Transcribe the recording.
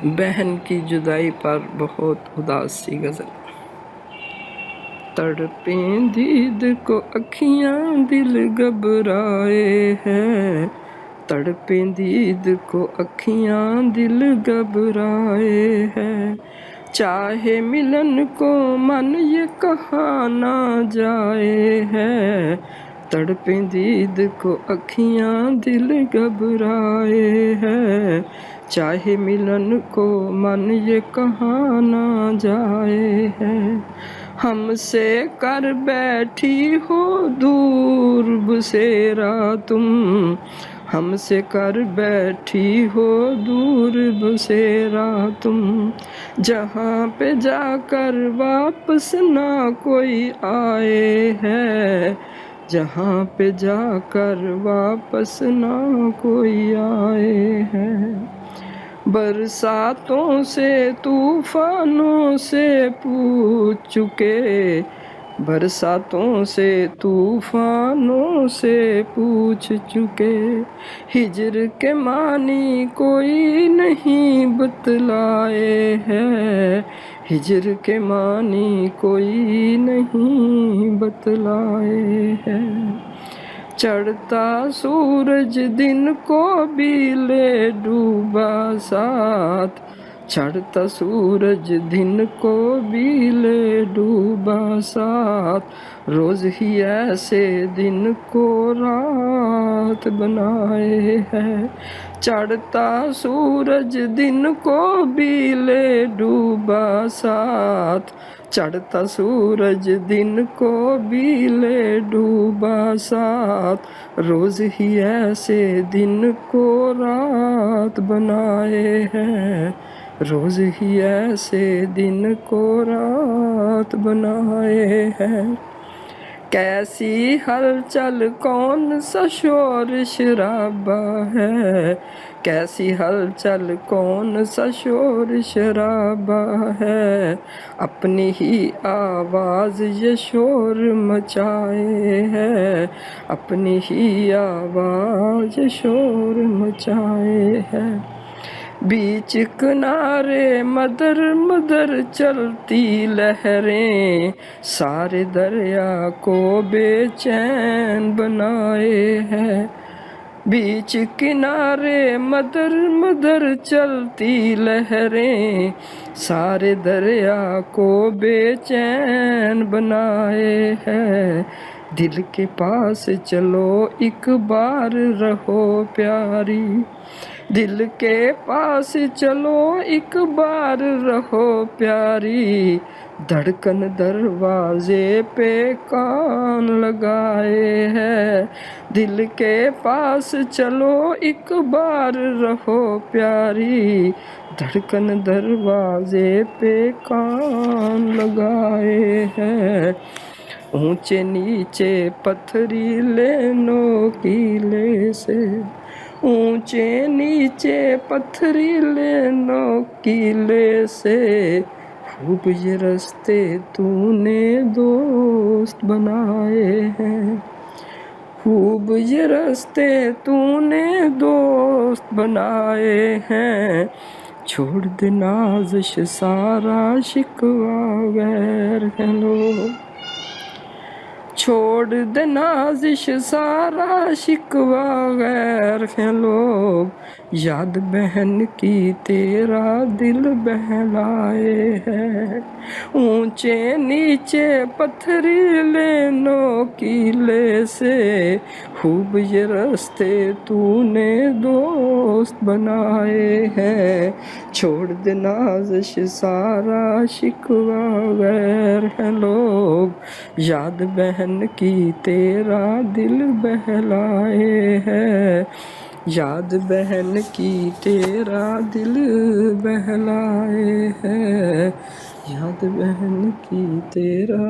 بہن کی جدائی پر بہت اداس سی غزل۔ تڑپیں دید کو اکھیاں دل گھبرائے ہے، تڑپیں دید کو اکھیاں دل گھبرائے ہے، چاہے ملن کو من یہ کہاں نہ جائے ہے، تڑپیں دید کو اکھیاں دل گھبرائے ہے، چاہے ملن کو من یہ کہاں نہ جائے ہے، ہم سے کر بیٹھی ہو دور بسیرا تم، ہم سے کر بیٹھی ہو دور بسیرا تم، جہاں پہ جا کر واپس نہ کوئی آئے ہے، جہاں پہ جا کر واپس نہ کوئی آئے ہے، برساتوں سے طوفانوں سے پوچھ چکے، برساتوں سے طوفانوں سے پوچھ چکے، ہجر کے معنی کوئی نہیں بتلائے ہے، ہجر کے معنی کوئی نہیں بتلائے ہے، چڑھتا سورج دن کو بھی لے ڈوبا ساتھ، چڑھتا سورج دن کو بھی لے ڈوبا ساتھ، روز ہی ایسے دن کو رات بنائے ہے، چڑھتا سورج دن کو بھی لے ڈوبا ساتھ، چڑھتا سورج دن کو بھی لے ڈوبا ساتھ، روز ہی ایسے دن کو رات بنائے ہے، روز ہی ایسے دن کو رات بنائے ہے، کیسی ہلچل کون سا شور شرابہ ہے، کیسی ہلچل کون سا شور شرابہ ہے، اپنی ہی آواز یہ شور مچائے ہے، اپنی ہی آواز یہ شور مچائے ہے، بیچ کنارے مدر مدر چلتی لہریں، سارے دریا کو بے چین بنائے ہے، بیچ کنارے مدر مدر چلتی لہریں، سارے دریا کو بے چین بنائے ہے، دل کے پاس چلو ایک بار رہو پیاری، دل کے پاس چلو ایک بار رہو پیاری، دھڑکن دروازے پہ کان لگائے ہے، دل کے پاس چلو ایک بار رہو پیاری، دھڑکن دروازے پہ کان لگائے ہے، اونچے نیچے پتھریلے نوکیلے سے، اونچے نیچے پتھریلے نوکیلے سے، خوب یہ رستے تو نے دوست بنائے ہیں، خوب یہ رستے تو نے دوست بنائے ہیں، چھوڑ دے نازش سارا شکوہ غیر ہے لو، چھوڑ دے نازش سارا شکوہ غیر ہیں لوگ، یاد بہن کی تیرا دل بہلائے ہے، اونچے نیچے پتھریلے نوکیلے سے، خوب یہ رستے تو نے دوست بنائے ہیں، چھوڑ دے نازش سارا شکوہ غیر ہیں لوگ، یاد بہن کی تیرا دل بہلائے ہے، یاد بہن کی تیرا دل بہلائے ہے، یاد بہن کی تیرا